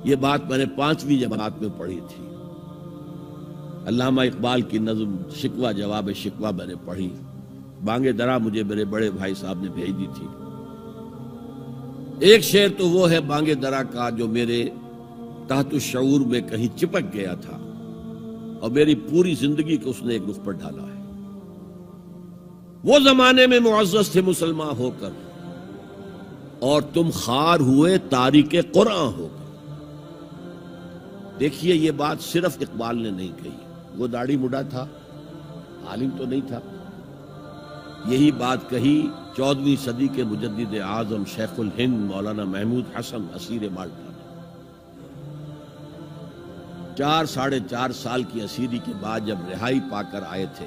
یہ بات میں نے 5ویں جماعت میں پڑھی تھی. علامہ اقبال کی نظم شکوہ جواب شکوہ میں نے پڑھی. بانگ درا مجھے میرے بڑے بھائی صاحب نے بھیج دی تھی. ایک شعر تو وہ ہے بانگ درا کا جو میرے تحت الشعور میں کہیں چپک گیا تھا اور میری پوری زندگی کو اس نے ایک رخ پر ڈالا ہے. وہ زمانے میں معزز تھے مسلمان ہو کر اور تم خار ہوئے تاریک قرآن ہو کر. دیکھیے یہ بات صرف اقبال نے نہیں کہی. وہ داڑھی مڈا تھا, عالم تو نہیں تھا. یہی بات کہی 14ویں صدی کے مجدد اعظم شیخ الہند مولانا محمود حسن اسیر مالٹا نے. 4 سال کی اسیری کے بعد جب رہائی پا کر آئے تھے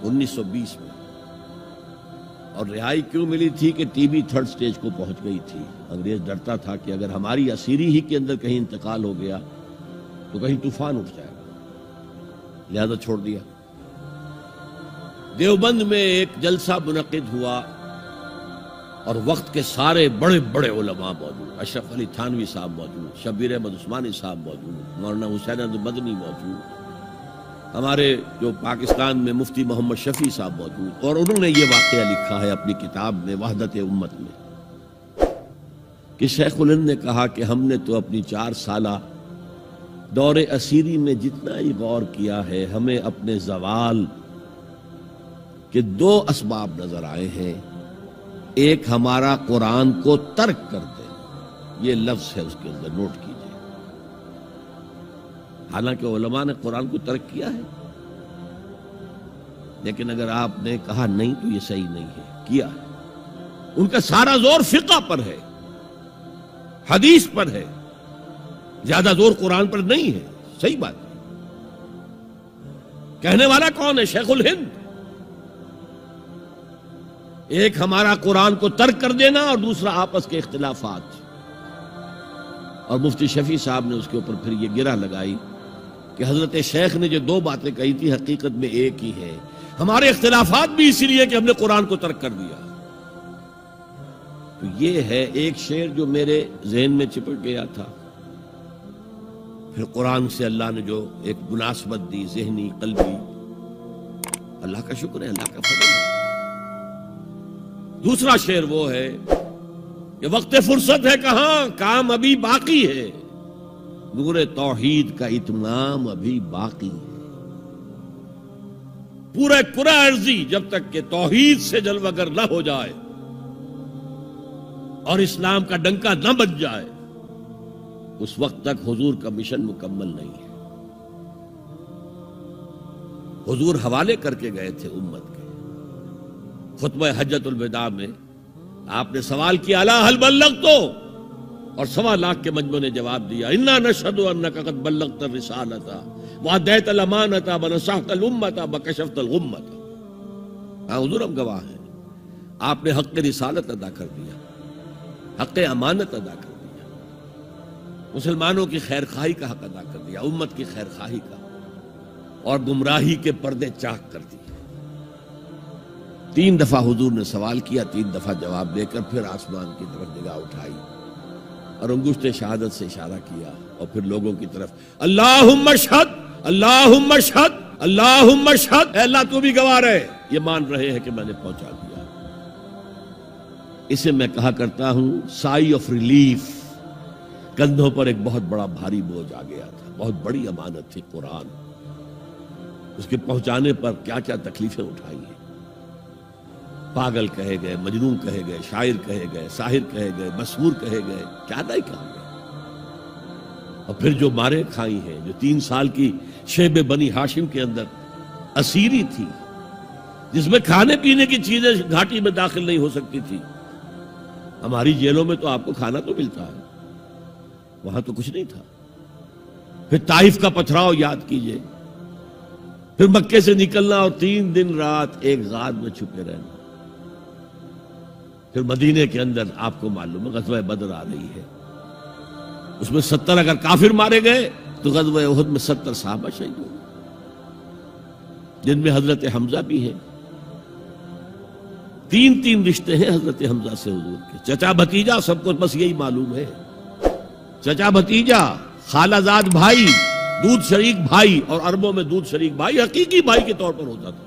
1920 میں, اور رہائی کیوں ملی تھی کہ ٹی بی 3rd سٹیج کو پہنچ گئی تھی. انگریز ڈرتا تھا کہ اگر ہماری اسیری ہی کے اندر کہیں انتقال ہو گیا تو کہیں طوفان اٹھ جائے گا, لہذا چھوڑ دیا. دیوبند میں ایک جلسہ منعقد ہوا اور وقت کے سارے بڑے بڑے علماء موجود. اشرف علی تھانوی صاحب موجود, شبیر احمد عثمانی صاحب موجود, مولانا حسین احمد مدنی موجود, ہمارے جو پاکستان میں مفتی محمد شفیع صاحب موجود. اور انہوں نے یہ واقعہ لکھا ہے اپنی کتاب میں وحدت امت میں کہ شیخ الہند نے کہا کہ ہم نے تو اپنی 4 سالہ دور اسیری میں جتنا ہی غور کیا ہے, ہمیں اپنے زوال کے 2 اسباب نظر آئے ہیں. ایک ہمارا قرآن کو ترک کر دیں, یہ لفظ ہے اس کے اندر, نوٹ کیجئے. حالانکہ علماء نے قرآن کو ترک کیا ہے, لیکن اگر آپ نے کہا نہیں تو یہ صحیح نہیں ہے, کیا ہے. ان کا سارا زور فقہ پر ہے, حدیث پر ہے, زیادہ زور قرآن پر نہیں ہے. صحیح بات ہے. کہنے والا کون ہے؟ شیخ الہند. ایک ہمارا قرآن کو ترک کر دینا اور دوسرا آپس کے اختلافات. اور مفتی شفیع صاحب نے اس کے اوپر پھر یہ گرہ لگائی کہ حضرت شیخ نے جو 2 باتیں کہی تھی حقیقت میں ایک ہی ہے. ہمارے اختلافات بھی اسی لیے کہ ہم نے قرآن کو ترک کر دیا. تو یہ ہے ایک شعر جو میرے ذہن میں چپک گیا تھا. پھر قرآن سے اللہ نے جو ایک مناسبت دی ذہنی قلبی, اللہ کا شکر ہے, اللہ کا فضل ہے. دوسرا شعر وہ ہے کہ وقت فرصت ہے کہاں, کام ابھی باقی ہے, نور توحید کا اتمام ابھی باقی ہے. پورے کرہ ارضی جب تک کہ توحید سے جلوگر نہ ہو جائے اور اسلام کا ڈنکا نہ بج جائے, اس وقت تک حضور کا مشن مکمل نہیں ہے. حضور حوالے کر کے گئے تھے امت کے. خطبہ حجت الوداع میں آپ نے سوال کیا الا هل بلغت, اور 1.25 لاکھ کے مجمع نے جواب دیا انا نشهد انك قد بلغت الرسالة واديت الامانة ونصحت الامة وكشفت الغمة. ہاں حضور ہم گواہ ہیں, آپ نے حق رسالت ادا کر دیا, حق امانت ادا کر دیا, مسلمانوں کی خیر خواہی کا حق ادا کر دیا, امت کی خیر خواہی کا, اور گمراہی کے پردے چاک کر دیے. 3 دفعہ حضور نے سوال کیا, 3 دفعہ جواب دے کر پھر آسمان کی طرف نگاہ اٹھائی اور انگشت شہادت سے اشارہ کیا اور پھر لوگوں کی طرف اللہم اشہد اللہم اشہد اللہم اشہد, اے اللہ تو بھی گواہ رہے, یہ مان رہے ہیں کہ میں نے پہنچا دیا. اسے میں کہا کرتا ہوں سائی آف ریلیف. کندھوں پر ایک بہت بڑا بھاری بوجھ آ گیا تھا, بہت بڑی امانت تھی قرآن. اس کے پہنچانے پر کیا کیا تکلیفیں اٹھائی ہیں. پاگل کہے گئے, مجنون کہے گئے, شاعر کہے گئے, ساحر کہے گئے, مسحور کہے گئے, کیا نہیں کہا گئے. اور پھر جو مارے کھائی ہیں, جو 3 سال کی شیب بنی ہاشم کے اندر اسیری تھی, جس میں کھانے پینے کی چیزیں گھاٹی میں داخل نہیں ہو سکتی تھی. ہماری جیلوں میں تو آپ کو کھانا تو ملتا ہے, وہاں تو کچھ نہیں تھا. پھر طائف کا پتھراؤ یاد کیجئے, پھر مکے سے نکلنا اور 3 دن رات ایک غار میں چھپے رہنا. پھر مدینے کے اندر آپ کو معلوم ہے غزوہ بدر آ رہی ہے, اس میں 70 اگر کافر مارے گئے تو غزوہ احد میں 70 صحابہ شہید ہوئے, جن میں حضرت حمزہ بھی ہیں. 3 رشتے ہیں حضرت حمزہ سے حضور کے, چچا بھتیجا, سب کو بس یہی معلوم ہے. چچا بھتیجا، خالہ زاد بھائی، دودھ شریک بھائی، اور عربوں میں دودھ شریک بھائی حقیقی بھائی کے طور پر ہوتا تھا.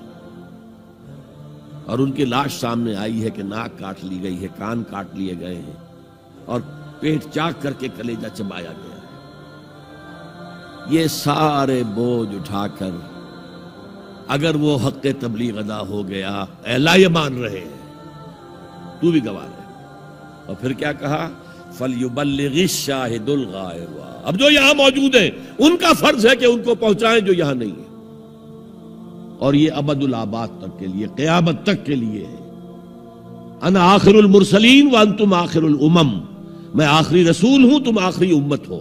اور ان کی لاش سامنے آئی ہے کہ ناک کاٹ لی گئی ہے، کان کاٹ لیے گئے ہیں، اور پیٹ چاک کر کے کلیجہ چبایا گیا ہے. یہ سارے بوجھ اٹھا کر اگر وہ حق تبلیغ ادا ہو گیا، اے اللہ یہ مان رہے ہیں، تو بھی گواہ ہے. اور پھر کیا کہا؟ فَلْيُبَلِّغِ الشَّاهِدُ الْغَائِبَ. اب جو یہاں موجود ہیں ان کا فرض ہے کہ ان کو پہنچائیں جو یہاں نہیں ہیں. اور یہ ابد الآباد تک کے لیے، قیامت تک کے لیے ہے. انا آخر المرسلین وانتم آخر الامم. میں آخری رسول ہوں، تم آخری امت ہو.